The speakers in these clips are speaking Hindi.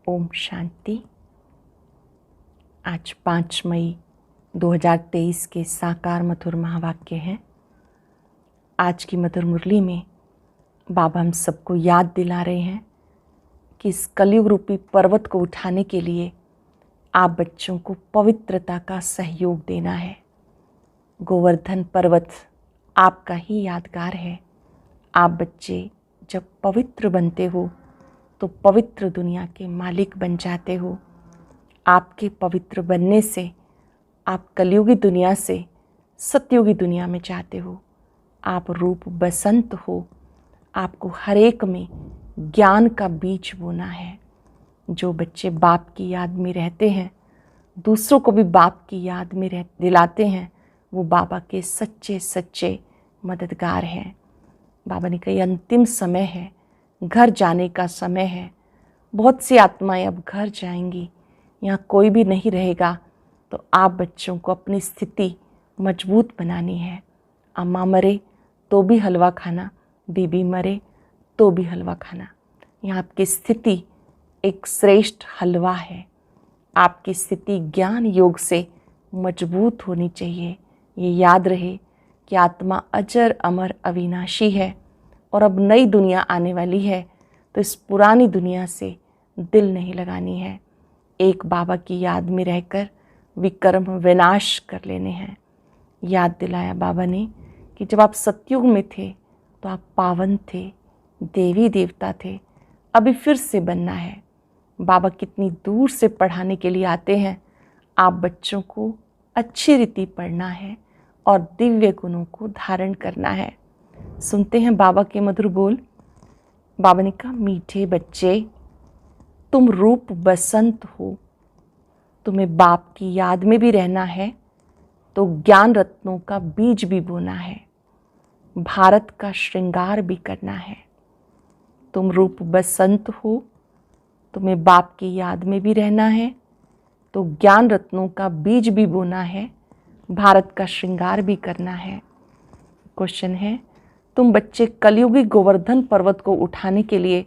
ओम शांति। आज 5 मई 2023 के साकार मधुर महावाक्य हैं। आज की मधुर मुरली में बाबा हम सबको याद दिला रहे हैं कि इस कलयुग रूपी पर्वत को उठाने के लिए आप बच्चों को पवित्रता का सहयोग देना है। गोवर्धन पर्वत आपका ही यादगार है। आप बच्चे जब पवित्र बनते हो तो पवित्र दुनिया के मालिक बन जाते हो। आपके पवित्र बनने से आप कलयुगी दुनिया से सतयुगी दुनिया में जाते हो। आप रूप बसंत हो। आपको हर एक में ज्ञान का बीज बोना है। जो बच्चे बाप की याद में रहते हैं, दूसरों को भी बाप की याद में दिलाते हैं, वो बाबा के सच्चे सच्चे मददगार हैं। बाबा ने कहा अंतिम समय है, घर जाने का समय है। बहुत सी आत्माएं अब घर जाएंगी, यहाँ कोई भी नहीं रहेगा। तो आप बच्चों को अपनी स्थिति मजबूत बनानी है। अम्मा मरे तो भी हलवा खाना, बीबी मरे तो भी हलवा खाना। यहाँ आपकी स्थिति एक श्रेष्ठ हलवा है। आपकी स्थिति ज्ञान योग से मजबूत होनी चाहिए। ये याद रहे कि आत्मा अजर अमर अविनाशी है और अब नई दुनिया आने वाली है, तो इस पुरानी दुनिया से दिल नहीं लगानी है। एक बाबा की याद में रहकर विकर्म विनाश कर लेने हैं। याद दिलाया बाबा ने कि जब आप सतयुग में थे तो आप पावन थे, देवी देवता थे। अभी फिर से बनना है। बाबा कितनी दूर से पढ़ाने के लिए आते हैं। आप बच्चों को अच्छी रीति पढ़ना है और दिव्य गुणों को धारण करना है। सुनते हैं बाबा के मधुर बोल। बाबा ने कहा, मीठे बच्चे, तुम रूप बसंत हो। तुम्हें बाप की याद में भी रहना है तो ज्ञान रत्नों का बीज भी बोना है, भारत का श्रृंगार भी करना है। तुम रूप बसंत हो, तुम्हें बाप की याद में भी रहना है तो ज्ञान रत्नों का बीज भी बोना है, भारत का श्रृंगार भी करना है। क्वेश्चन है, तुम बच्चे कलयुगी गोवर्धन पर्वत को उठाने के लिए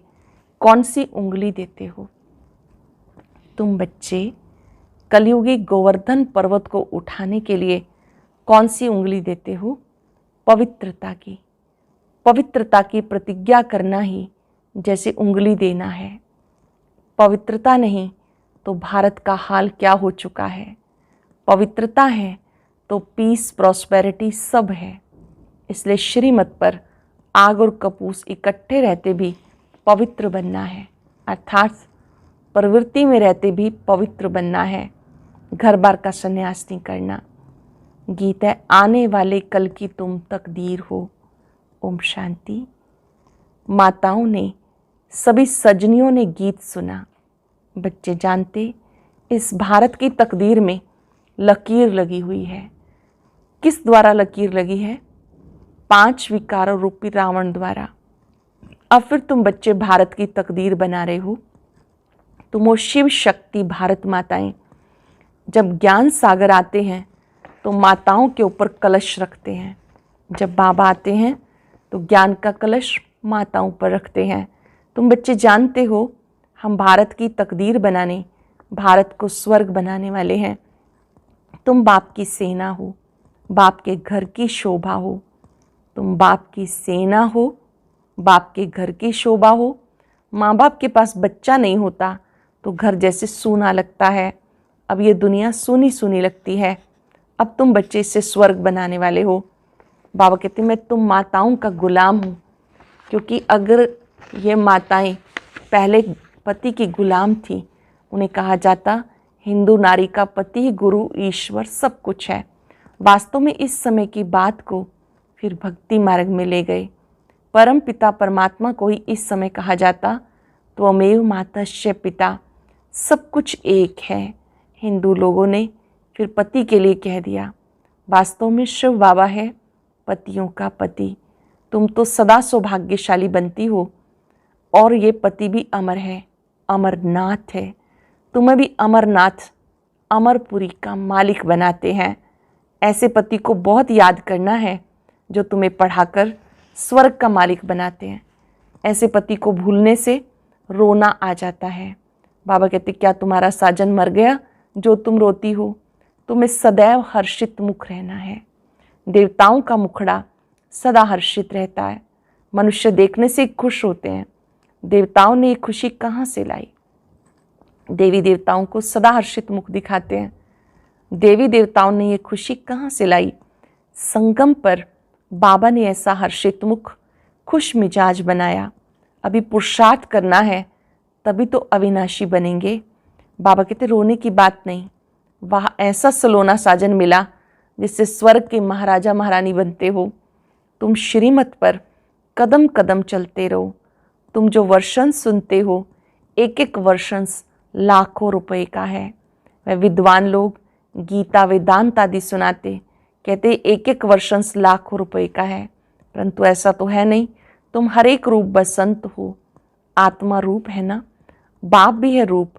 कौन सी उंगली देते हो? तुम बच्चे कलयुगी गोवर्धन पर्वत को उठाने के लिए कौन सी उंगली देते हो? पवित्रता की। पवित्रता की प्रतिज्ञा करना ही जैसे उंगली देना है। पवित्रता नहीं तो भारत का हाल क्या हो चुका है। पवित्रता है तो पीस प्रॉस्पेरिटी सब है। इसलिए श्रीमत पर आग और कपूस इकट्ठे रहते भी पवित्र बनना है, अर्थात प्रवृत्ति में रहते भी पवित्र बनना है। घर बार का संन्यास नहीं करना। गीत है, आने वाले कल की तुम तकदीर हो। ओम शांति। माताओं ने, सभी सजनियों ने गीत सुना। बच्चे जानते इस भारत की तकदीर में लकीर लगी हुई है। किस द्वारा लकीर लगी है? 5 विकारों रूपी रावण द्वारा। अब फिर तुम बच्चे भारत की तकदीर बना रहे हो। तुम वो शिव शक्ति भारत माताएं, जब ज्ञान सागर आते हैं तो माताओं के ऊपर कलश रखते हैं। जब बाबा आते हैं तो ज्ञान का कलश माताओं पर रखते हैं। तुम बच्चे जानते हो हम भारत की तकदीर बनाने, भारत को स्वर्ग बनाने वाले हैं। तुम बाप की सेना हो, बाप के घर की शोभा हो। तुम बाप की सेना हो, बाप के घर की शोभा हो। माँ बाप के पास बच्चा नहीं होता तो घर जैसे सूना लगता है। अब ये दुनिया सूनी सूनी लगती है। अब तुम बच्चे इसे स्वर्ग बनाने वाले हो। बाबा कहते हैं, मैं तुम माताओं का गुलाम हूँ। क्योंकि अगर ये माताएं पहले पति की गुलाम थी, उन्हें कहा जाता हिंदू नारी का पति गुरु ईश्वर सब कुछ है। वास्तव में इस समय की बात को फिर भक्ति मार्ग में ले गए। परम पिता परमात्मा को ही इस समय कहा जाता, त्वमेव मातस्य पिता, सब कुछ एक है। हिंदू लोगों ने फिर पति के लिए कह दिया। वास्तव में शिव बाबा है पतियों का पति। तुम तो सदा सौभाग्यशाली बनती हो और ये पति भी अमर है, अमरनाथ है। तुम्हें भी अमरनाथ, अमरपुरी का मालिक बनाते हैं। ऐसे पति को बहुत याद करना है जो तुम्हें पढ़ाकर स्वर्ग का मालिक बनाते हैं। ऐसे पति को भूलने से रोना आ जाता है। बाबा कहते क्या तुम्हारा साजन मर गया जो तुम रोती हो? तुम्हें सदैव हर्षित मुख रहना है। देवताओं का मुखड़ा सदा हर्षित रहता है, मनुष्य देखने से खुश होते हैं। देवताओं ने ये खुशी कहाँ से लाई? देवी देवताओं को सदा हर्षित मुख दिखाते हैं। देवी देवताओं ने ये खुशी कहाँ से लाई? संगम पर बाबा ने ऐसा हर्षित मुख, खुश मिजाज बनाया। अभी पुरुषार्थ करना है, तभी तो अविनाशी बनेंगे। बाबा कहते रोने की बात नहीं, वहाँ ऐसा सलोना साजन मिला जिससे स्वर्ग के महाराजा महारानी बनते हो। तुम श्रीमत पर कदम कदम चलते रहो। तुम जो वर्षन सुनते हो, एक एक वर्षन लाखों रुपए का है। वह विद्वान लोग गीता वेदांत आदि सुनाते, कहते एक एक वर्षन लाखों रुपए का है, परंतु ऐसा तो है नहीं। तुम हर एक रूप बसंत हो। आत्मा रूप है ना, बाप भी है रूप,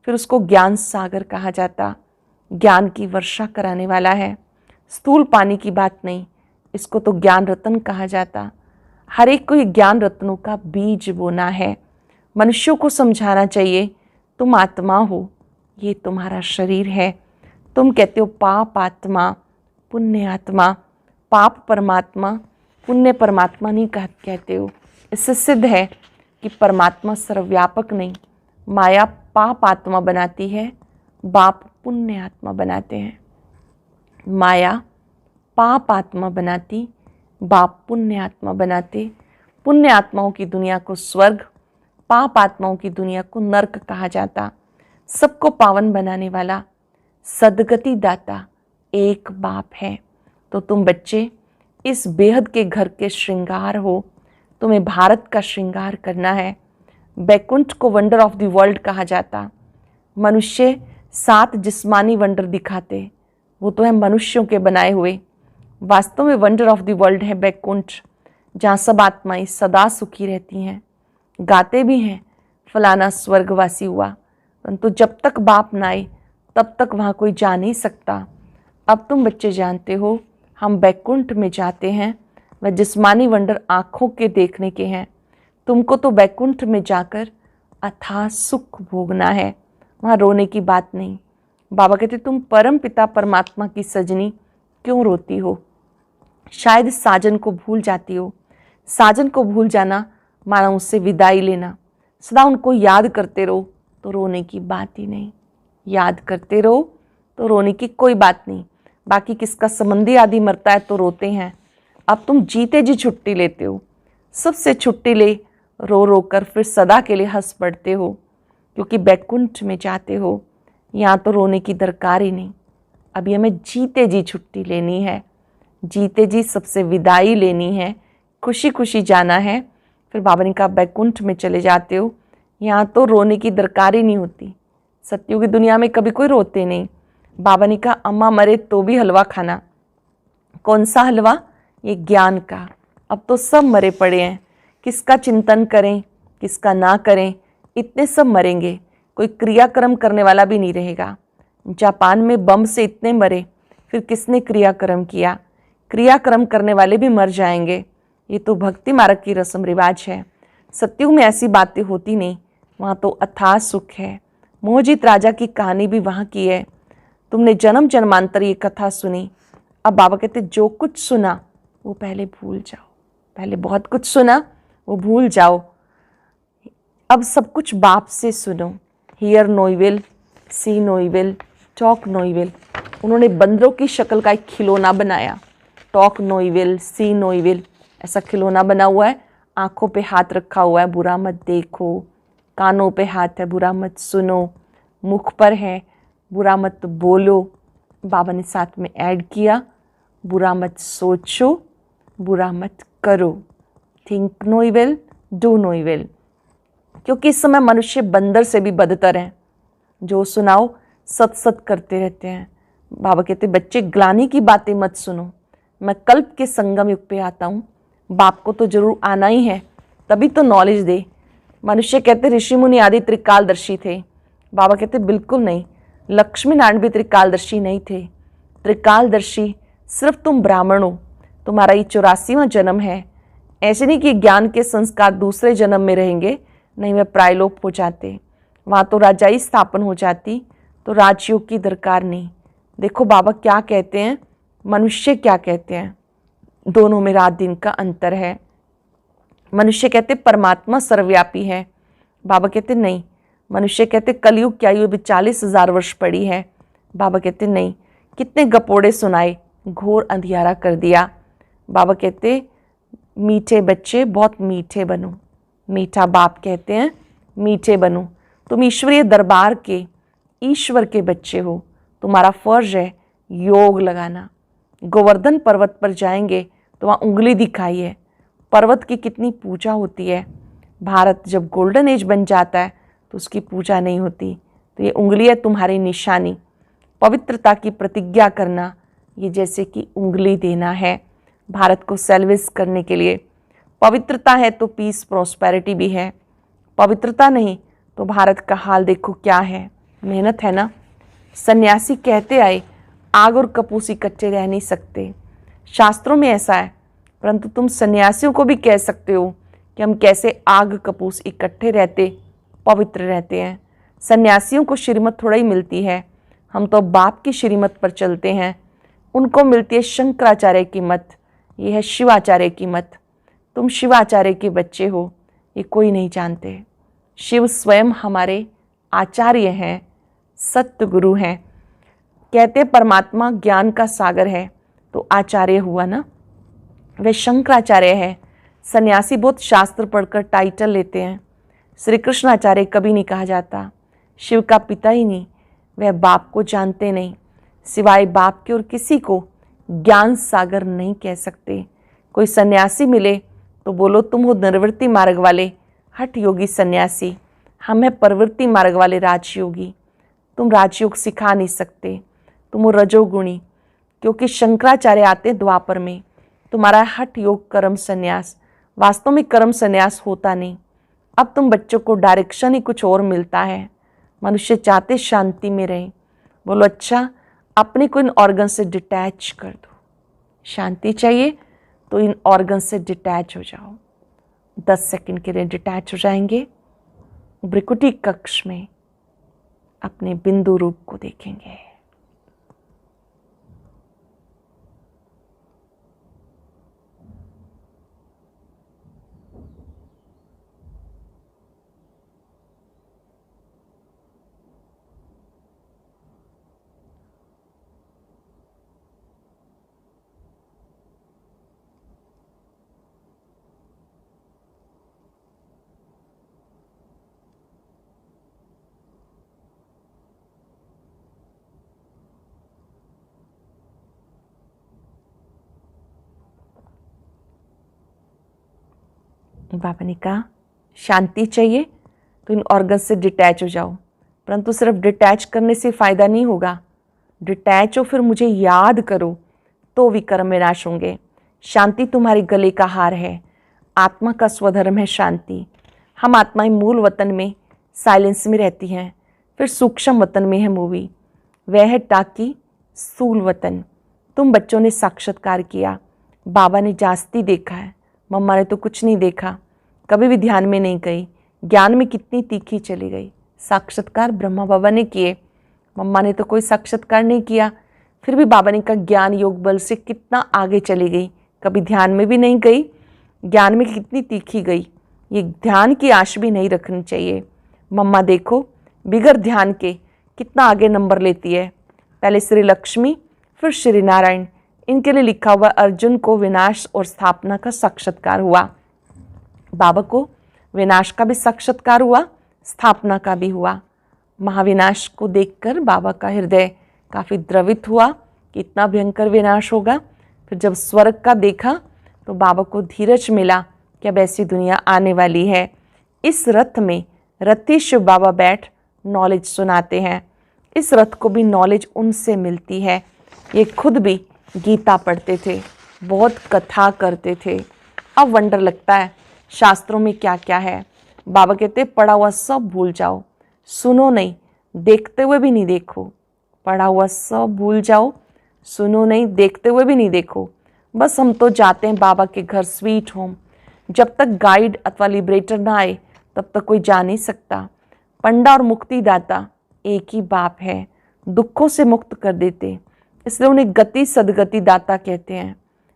फिर उसको ज्ञान सागर कहा जाता। ज्ञान की वर्षा कराने वाला है। स्थूल पानी की बात नहीं, इसको तो ज्ञान रत्न कहा जाता। हर एक को ये ज्ञान रत्नों का बीज बोना है। मनुष्यों को समझाना चाहिए, तुम आत्मा हो, ये तुम्हारा शरीर है। तुम कहते हो पाप आत्मा, पुण्य आत्मा। पाप परमात्मा, पुण्य परमात्मा नहीं कहते हो। इससे सिद्ध है कि परमात्मा सर्वव्यापक नहीं, माया पाप आत्मा बनाती है, बाप पुण्य आत्मा बनाते हैं। माया पाप आत्मा बनाती, बाप पुण्य आत्मा बनाते। पुण्य आत्माओं की दुनिया को स्वर्ग, पाप आत्माओं की दुनिया को नरक कहा जाता। सबको पावन बनाने वाला सदगति दाता एक बाप है। तो तुम बच्चे इस बेहद के घर के श्रृंगार हो। तुम्हें भारत का श्रृंगार करना है। बैकुंठ को वंडर ऑफ द वर्ल्ड कहा जाता। मनुष्य 7 जिस्मानी वंडर दिखाते, वो तो है मनुष्यों के बनाए हुए। वास्तव में वंडर ऑफ द वर्ल्ड है बैकुंठ, जहाँ सब आत्माएं सदा सुखी रहती हैं। गाते भी हैं फलाना स्वर्गवासी हुआ, परंतु जब तक बाप ना आए तब तक वहाँ कोई जा नहीं सकता। अब तुम बच्चे जानते हो हम बैकुंठ में जाते हैं। वह जिस्मानी वंडर आँखों के देखने के हैं। तुमको तो बैकुंठ में जाकर अथाह सुख भोगना है, वहाँ रोने की बात नहीं। बाबा कहते तुम परम पिता परमात्मा की सजनी क्यों रोती हो? शायद साजन को भूल जाती हो। साजन को भूल जाना माना उससे विदाई लेना। सदा उनको याद करते रहो तो रोने की बात ही नहीं। याद करते रहो तो रोने की कोई बात नहीं। बाकी किसका संबंधी आदि मरता है तो रोते हैं। अब तुम जीते जी छुट्टी लेते हो। सबसे छुट्टी ले रो रो कर फिर सदा के लिए हंस पड़ते हो, क्योंकि बैकुंठ में जाते हो। यहाँ तो रोने की दरकार ही नहीं। अभी हमें जीते जी छुट्टी लेनी है, जीते जी सबसे विदाई लेनी है, खुशी खुशी जाना है। फिर बाबा ने कहा बैकुंठ में चले जाते हो, यहाँ तो रोने की दरकार ही नहीं होती। सत्युग की दुनिया में कभी कोई रोते नहीं। बाबा ने कहा अम्मा मरे तो भी हलवा खाना। कौन सा हलवा? ये ज्ञान का। अब तो सब मरे पड़े हैं, किसका चिंतन करें किसका ना करें, इतने सब मरेंगे। कोई क्रियाक्रम करने वाला भी नहीं रहेगा। जापान में बम से इतने मरे, फिर किसने क्रियाक्रम किया? क्रियाक्रम करने वाले भी मर जाएंगे। ये तो भक्ति मार्ग की रस्म रिवाज है। सत्युग में ऐसी बातें होती नहीं, वहाँ तो अथाह सुख है। मोहजित राजा की कहानी भी वहाँ की है। तुमने जन्म जन्मांतर ये कथा सुनी। अब बाबा कहते जो कुछ सुना वो पहले भूल जाओ। पहले बहुत कुछ सुना वो भूल जाओ। अब सब कुछ बाप से सुनो। Hear no evil, see no evil, talk no evil. उन्होंने बंदरों की शक्ल का एक खिलौना बनाया। Talk no evil, see no evil, ऐसा खिलौना बना हुआ है। आँखों पे हाथ रखा हुआ है, बुरा मत देखो। कानों पे हाथ है, बुरा मत सुनो। मुख पर है, बुरा मत बोलो। बाबा ने साथ में ऐड किया, बुरा मत सोचो, बुरा मत करो। Think no evil, do no evil. क्योंकि इस समय मनुष्य बंदर से भी बदतर हैं। जो सुनाओ सत सत करते रहते हैं। बाबा कहते बच्चे ग्लानि की बातें मत सुनो। मैं कल्प के संगम युग पे आता हूँ। बाप को तो जरूर आना ही है, तभी तो नॉलेज दे। मनुष्य कहते ऋषि मुनि आदि त्रिकालदर्शी थे। बाबा कहते बिल्कुल नहीं। लक्ष्मी नारायण भी त्रिकालदर्शी नहीं थे। त्रिकालदर्शी सिर्फ तुम ब्राह्मण हो। तुम्हारा ये 84वां जन्म है। ऐसे नहीं कि ज्ञान के संस्कार दूसरे जन्म में रहेंगे, नहीं वह प्रायलोप हो जाते। वहाँ तो राजाई स्थापन हो जाती, तो राजयोग की दरकार नहीं। देखो बाबा क्या कहते हैं, मनुष्य क्या कहते हैं, दोनों में रात दिन का अंतर है। मनुष्य कहते परमात्मा सर्वव्यापी है, बाबा कहते नहीं। मनुष्य कहते कलयुग क्या आयु 40,000 वर्ष पड़ी है, बाबा कहते नहीं। कितने गपोड़े सुनाए, घोर अंधियारा कर दिया। बाबा कहते मीठे बच्चे बहुत मीठे बनो, मीठा बाप कहते हैं मीठे बनो। तुम ईश्वरीय दरबार के ईश्वर के बच्चे हो, तुम्हारा फर्ज है योग लगाना। गोवर्धन पर्वत पर जाएंगे तो वहाँ उंगली दिखाई है, पर्वत की कितनी पूजा होती है। भारत जब गोल्डन एज बन जाता है तो उसकी पूजा नहीं होती। तो ये उंगली है तुम्हारी निशानी, पवित्रता की प्रतिज्ञा करना, ये जैसे कि उंगली देना है भारत को सर्विस करने के लिए। पवित्रता है तो पीस प्रॉस्पेरिटी भी है, पवित्रता नहीं तो भारत का हाल देखो क्या है। मेहनत है ना। सन्यासी कहते आए आग और कपूस इकट्ठे रह नहीं सकते, शास्त्रों में ऐसा है। परंतु तुम सन्यासियों को भी कह सकते हो कि हम कैसे आग कपूस इकट्ठे रहते पवित्र रहते हैं। सन्यासियों को श्रीमत थोड़ा ही मिलती है, हम तो बाप की श्रीमत पर चलते हैं। उनको मिलती है शंकराचार्य की मत, ये है शिवाचार्य की मत। तुम शिवाचार्य के बच्चे हो, ये कोई नहीं जानते। शिव स्वयं हमारे आचार्य हैं, सत्य गुरु हैं। कहते परमात्मा ज्ञान का सागर है, तो आचार्य हुआ ना, वे शंकराचार्य है। सन्यासी बहुत शास्त्र पढ़कर टाइटल लेते हैं, श्री कृष्ण आचार्य कभी नहीं कहा जाता। शिव का पिता ही नहीं, वह बाप को जानते नहीं, सिवाय बाप के और किसी को ज्ञान सागर नहीं कह सकते। कोई सन्यासी मिले तो बोलो तुम हो निर्वृत्ति मार्ग वाले हठ योगी सन्यासी, हम हैं प्रवृत्ति मार्ग वाले राजयोगी। तुम राजयोग सिखा नहीं सकते, तुम हो रजोगुणी, क्योंकि शंकराचार्य आते द्वापर में। तुम्हारा हठ योग कर्म संन्यास, वास्तव में कर्म संन्यास होता नहीं। अब तुम बच्चों को डायरेक्शन ही कुछ और मिलता है। मनुष्य चाहते शांति में रहे, बोलो अच्छा अपने को इन ऑर्गन से डिटैच कर दो। शांति चाहिए तो इन ऑर्गन से डिटैच हो जाओ। 10 सेकंड के लिए डिटैच हो जाएंगे, भ्रिकुटी कक्ष में अपने बिंदु रूप को देखेंगे। बाबा ने कहा शांति चाहिए तो इन ऑर्गन से डिटैच हो जाओ, परंतु सिर्फ डिटैच करने से फ़ायदा नहीं होगा। डिटैच हो फिर मुझे याद करो तो विकर्म विनाश होंगे। शांति तुम्हारे गले का हार है, आत्मा का स्वधर्म है शांति। हम आत्माएं मूल वतन में साइलेंस में रहती हैं, फिर सूक्ष्म वतन में है मूवी, वह है टाकी स्थूल वतन। तुम बच्चों ने साक्षात्कार किया, बाबा ने जास्ती देखा है, मम्मा ने तो कुछ नहीं देखा, कभी भी ध्यान में नहीं गई, ज्ञान में कितनी तीखी चली गई। साक्षात्कार ब्रह्मा बाबा ने किए, मम्मा ने तो कोई साक्षात्कार नहीं किया, फिर भी बाबा ने कहा ज्ञान योग बल से कितना आगे चली गई, कभी ध्यान में भी नहीं गई, ज्ञान में कितनी तीखी गई। ये ध्यान की आश भी नहीं रखनी चाहिए। मम्मा देखो बिगर ध्यान के कितना आगे नंबर लेती है। पहले श्री लक्ष्मी फिर श्री नारायण, इनके लिए लिखा हुआ अर्जुन को विनाश और स्थापना का साक्षात्कार हुआ, बाबा को विनाश का भी साक्षात्कार हुआ, स्थापना का भी हुआ। महाविनाश को देखकर बाबा का हृदय काफ़ी द्रवित हुआ कि इतना भयंकर विनाश होगा। फिर जब स्वर्ग का देखा तो बाबा को धीरज मिला कि अब ऐसी दुनिया आने वाली है। इस रथ में रथी शिव बाबा बैठ नॉलेज सुनाते हैं। इस रथ को भी नॉलेज उनसे मिलती है। ये खुद भी गीता पढ़ते थे, बहुत कथा करते थे। अब वंडर लगता है शास्त्रों में क्या क्या है। बाबा कहते पढ़ा हुआ सब भूल जाओ, सुनो नहीं, देखते हुए भी नहीं देखो। पढ़ा हुआ सब भूल जाओ, सुनो नहीं, देखते हुए भी नहीं देखो। बस हम तो जाते हैं बाबा के घर स्वीट होम। जब तक गाइड अथवा लिबरेटर ना आए तब तक कोई जा नहीं सकता। पंडा और मुक्तिदाता एक ही बाप है, दुखों से मुक्त कर देते, इसलिए उन्हें गति सदगति दाता कहते हैं।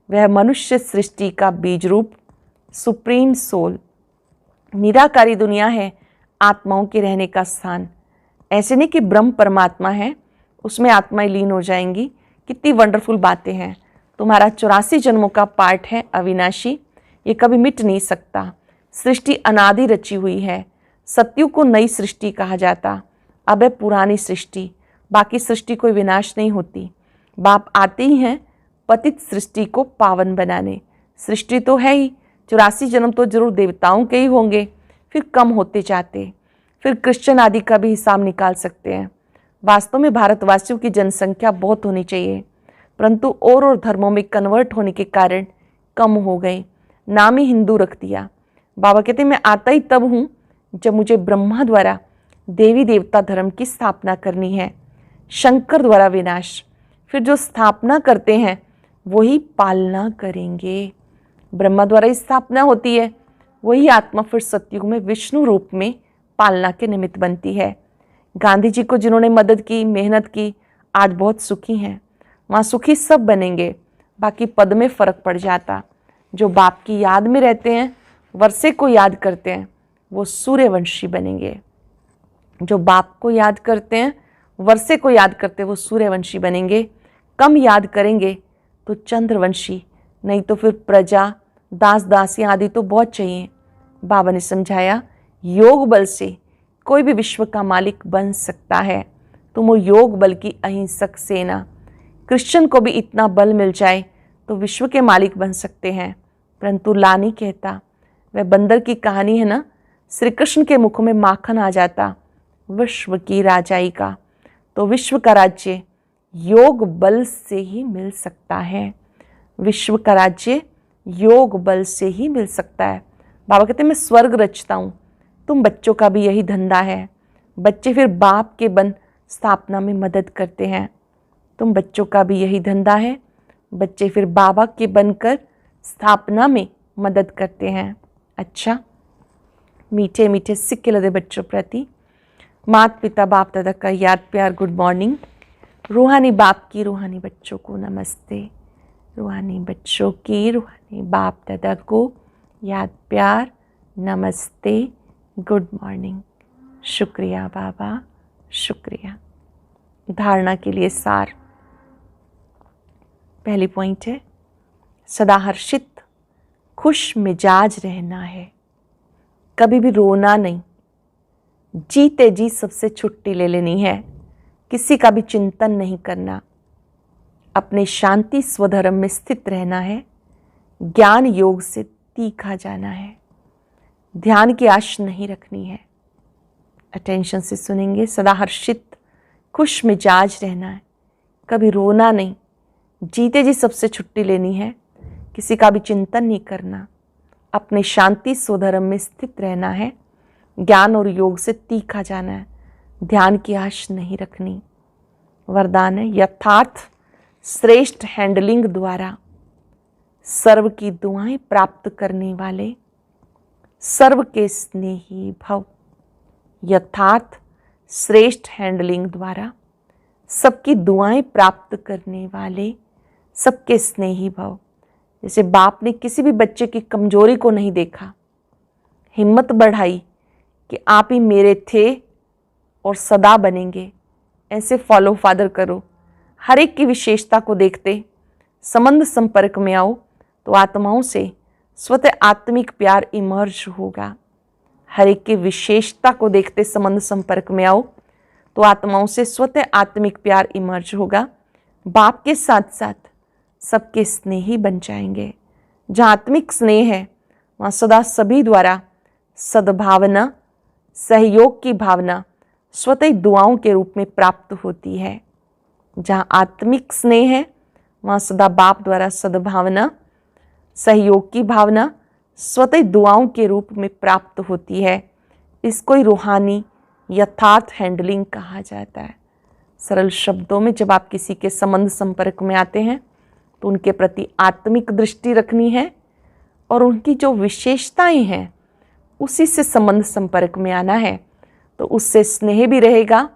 वह मनुष्य सृष्टि का बीज रूप सुप्रीम सोल निराकारी दुनिया है, आत्माओं के रहने का स्थान। ऐसे नहीं कि ब्रह्म परमात्मा है, उसमें आत्माएं लीन हो जाएंगी। कितनी वंडरफुल बातें हैं। तुम्हारा 84 जन्मों का पार्ट है अविनाशी, ये कभी मिट नहीं सकता। सृष्टि अनादि रची हुई है। सत्युग को नई सृष्टि कहा जाता, अब है पुरानी सृष्टि। बाकी सृष्टि कोई विनाश नहीं होती। बाप आते ही हैं पतित सृष्टि को पावन बनाने। सृष्टि तो है ही, 84 जन्म तो जरूर देवताओं के ही होंगे, फिर कम होते जाते। फिर क्रिश्चियन आदि का भी हिसाब निकाल सकते हैं। वास्तव में भारतवासियों की जनसंख्या बहुत होनी चाहिए, परंतु और धर्मों में कन्वर्ट होने के कारण कम हो गए। नाम ही हिंदू रख दिया। बाबा कहते मैं आता ही तब हूँ जब मुझे ब्रह्मा द्वारा देवी देवता धर्म की स्थापना करनी है, शंकर द्वारा विनाश। फिर जो स्थापना करते हैं वही पालना करेंगे। ब्रह्मा द्वारा ही स्थापना होती है, वही आत्मा फिर सतयुग में विष्णु रूप में पालना के निमित्त बनती है। गांधी जी को जिन्होंने मदद की, मेहनत की, आज बहुत सुखी हैं। वहाँ सुखी सब बनेंगे, बाकी पद में फर्क पड़ जाता। जो बाप की याद में रहते हैं, वर्षे को याद करते हैं, वो सूर्यवंशी बनेंगे। जो बाप को याद करते हैं, वर्षे को याद करते हैं, वो सूर्यवंशी बनेंगे। कम याद करेंगे तो चंद्रवंशी, नहीं तो फिर प्रजा, दास दासियाँ आदि तो बहुत चाहिए। बाबा ने समझाया योग बल से कोई भी विश्व का मालिक बन सकता है। तुम वो योग बल की अहिंसक सेना। क्रिश्चियन को भी इतना बल मिल जाए तो विश्व के मालिक बन सकते हैं, परंतु ला नहीं कहता। वह बंदर की कहानी है ना, श्री कृष्ण के मुख में माखन आ जाता विश्व की राजाई का। तो विश्व का राज्य योग बल से ही मिल सकता है। विश्व का राज्य योग बल से ही मिल सकता है। बाबा कहते हैं मैं स्वर्ग रचता हूँ, तुम बच्चों का भी यही धंधा है। बच्चे फिर बाप के बन स्थापना में मदद करते हैं। तुम बच्चों का भी यही धंधा है। बच्चे फिर बाबा के बनकर स्थापना में मदद करते हैं। अच्छा, मीठे मीठे सिक्के लदे बच्चों प्रति माता पिता बाप दादा का याद प्यार गुड मॉर्निंग। रूहानी बाप की रूहानी बच्चों को नमस्ते। रूहानी बच्चों की रूहानी बाप दादा को याद प्यार नमस्ते गुड मॉर्निंग। शुक्रिया बाबा, शुक्रिया। धारणा के लिए सार। पहली पॉइंट है सदा हर्षित खुश मिजाज रहना है, कभी भी रोना नहीं। जीते जी सबसे छुट्टी ले लेनी है, किसी का भी चिंतन नहीं करना। अपने शांति स्वधर्म में स्थित रहना है, ज्ञान योग से तीखा जाना है, ध्यान की आश नहीं रखनी है। अटेंशन से सुनेंगे। सदा हर्षित खुश मिजाज रहना है, कभी रोना नहीं। जीते जी सबसे छुट्टी लेनी है, किसी का भी चिंतन नहीं करना। अपने शांति स्वधर्म में स्थित रहना है, ज्ञान और योग से तीखा जाना है, ध्यान की आश नहीं रखनी। वरदान है यथार्थ श्रेष्ठ हैंडलिंग द्वारा सर्व की दुआएं प्राप्त करने वाले सर्व के स्नेही भव। यथार्थ श्रेष्ठ हैंडलिंग द्वारा सबकी दुआएं प्राप्त करने वाले सबके स्नेही भव। जैसे बाप ने किसी भी बच्चे की कमजोरी को नहीं देखा, हिम्मत बढ़ाई कि आप ही मेरे थे और सदा बनेंगे। ऐसे फॉलो फादर करो। हर एक की विशेषता को देखते संबंध संपर्क में आओ तो आत्माओं से स्वतः आत्मिक प्यार इमर्ज होगा। हर एक की विशेषता को देखते संबंध संपर्क में आओ तो आत्माओं से स्वतः आत्मिक प्यार इमर्ज होगा। बाप के साथ साथ सबके स्नेही बन जाएंगे। जहाँ आत्मिक स्नेह है वहाँ सदा सभी द्वारा सद्भावना सहयोग की भावना स्वतः दुआओं के रूप में प्राप्त होती है। जहाँ आत्मिक स्नेह है वहाँ सदा बाप द्वारा सद्भावना सहयोग की भावना स्वतः दुआओं के रूप में प्राप्त होती है। इसको ही रूहानी यथार्थ हैंडलिंग कहा जाता है। सरल शब्दों में जब आप किसी के संबंध संपर्क में आते हैं तो उनके प्रति आत्मिक दृष्टि रखनी है और उनकी जो विशेषताएं हैं उसी से संबंध संपर्क में आना है। तो उससे स्नेह भी रहेगा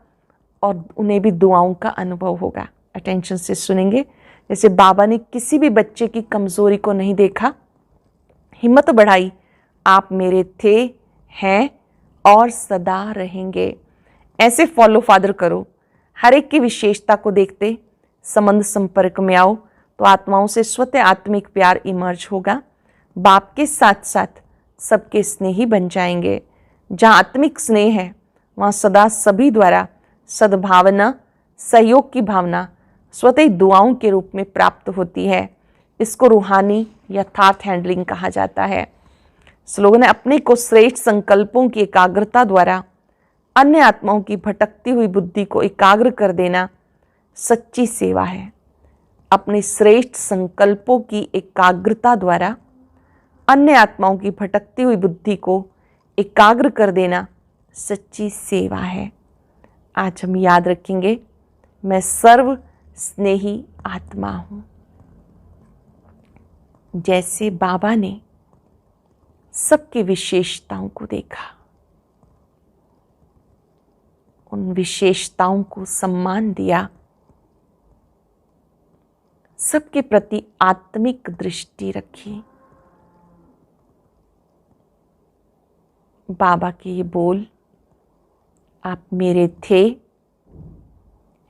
और उन्हें भी दुआओं का अनुभव होगा। अटेंशन से सुनेंगे। जैसे बाबा ने किसी भी बच्चे की कमज़ोरी को नहीं देखा, हिम्मत बढ़ाई, आप मेरे थे, हैं और सदा रहेंगे। ऐसे फॉलो फादर करो। हर एक की विशेषता को देखते संबंध संपर्क में आओ तो आत्माओं से स्वतः आत्मिक प्यार इमर्ज होगा। बाप के साथ साथ सबके स्नेही बन जाएंगे। जहाँ आत्मिक स्नेह है वहाँ सदा सभी द्वारा सद्भावना, सहयोग की भावना स्वतः दुआओं के रूप में प्राप्त होती है। इसको रूहानी यथार्थ हैंडलिंग कहा जाता है। स्लोगन है, अपने को श्रेष्ठ संकल्पों की एकाग्रता द्वारा अन्य आत्माओं की भटकती हुई बुद्धि को एकाग्र कर देना सच्ची सेवा है। अपने श्रेष्ठ संकल्पों की एकाग्रता द्वारा अन्य आत्माओं की भटकती हुई बुद्धि को एकाग्र कर देना सच्ची सेवा है। आज हम याद रखेंगे, मैं सर्व स्नेही आत्मा हूँ। जैसे बाबा ने सबकी विशेषताओं को देखा, उन विशेषताओं को सम्मान दिया, सबके प्रति आत्मिक दृष्टि रखी। बाबा के ये बोल, आप मेरे थे,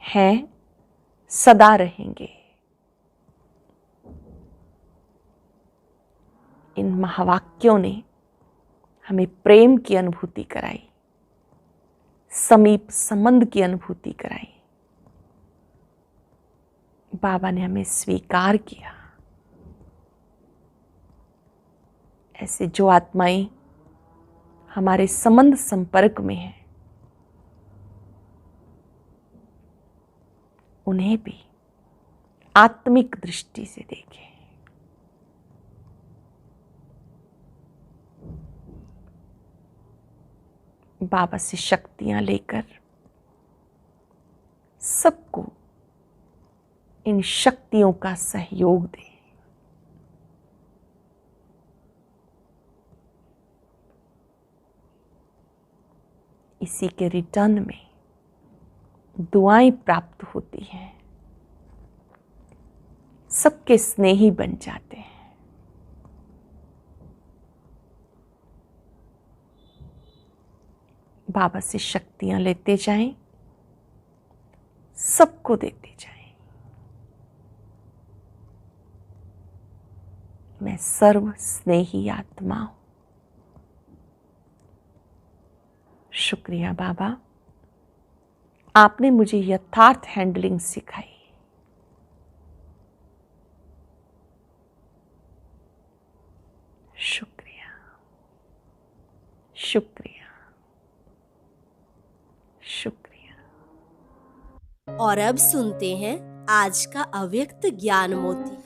हैं, सदा रहेंगे, इन महावाक्यों ने हमें प्रेम की अनुभूति कराई, समीप संबंध की अनुभूति कराई। बाबा ने हमें स्वीकार किया। ऐसे जो आत्माएं हमारे संबंध संपर्क में हैं, उन्हें भी आत्मिक दृष्टि से देखें। बाबा से शक्तियां लेकर सबको इन शक्तियों का सहयोग दें। इसी के रिटर्न में दुआएं प्राप्त होती हैं, सबके स्नेही बन जाते हैं। बाबा से शक्तियां लेते जाएं, सबको देते जाएं। मैं सर्व स्नेही आत्मा हूं। शुक्रिया बाबा, आपने मुझे यथार्थ हैंडलिंग सिखाई। शुक्रिया, शुक्रिया, शुक्रिया। और अब सुनते हैं आज का अव्यक्त ज्ञान मोती।